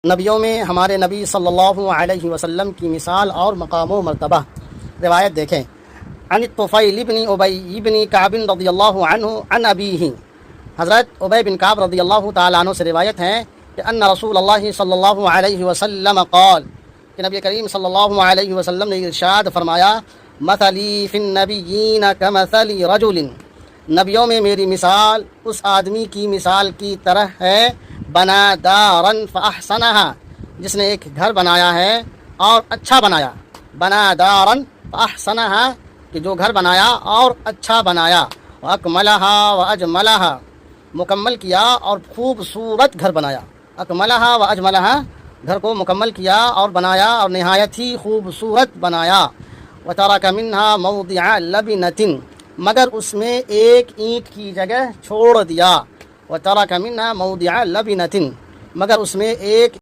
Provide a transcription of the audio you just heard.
نبیوں میں ہمارے نبی صلی اللہ علیہ وسلم کی مثال اور مقام و مرتبہ۔ روایت دیکھیں، عن الطفیل بن ابی بن کعب رضی اللہ عنہ عن ابیہ، حضرت ابی بن کعب رضی اللہ تعالیٰ عنہ سے روایت ہے کہ ان رسول اللہ صلی اللہ علیہ وسلم قال، کہ نبی کریم صلی اللہ علیہ وسلم نے ارشاد فرمایا، مثلی فی النبیین کمثل رجل، نبیوں میں میری مثال اس آدمی کی مثال کی طرح ہے، بنا دارا فاحسنہا، جس نے ایک گھر بنایا ہے اور اچھا بنایا، بنا دارا فاحسنہا، کہ جو گھر بنایا اور اچھا بنایا، واکملہا واجملہا، مکمل کیا اور خوبصورت گھر بنایا، اکملہا واجملہا، گھر کو مکمل کیا اور بنایا اور نہایت ہی خوبصورت بنایا، وترک منہا موضع لبنۃ، مگر اس میں ایک اینٹ کی جگہ چھوڑ دیا، وترک منہا موضع لبنۃ، مگر اس میں ایک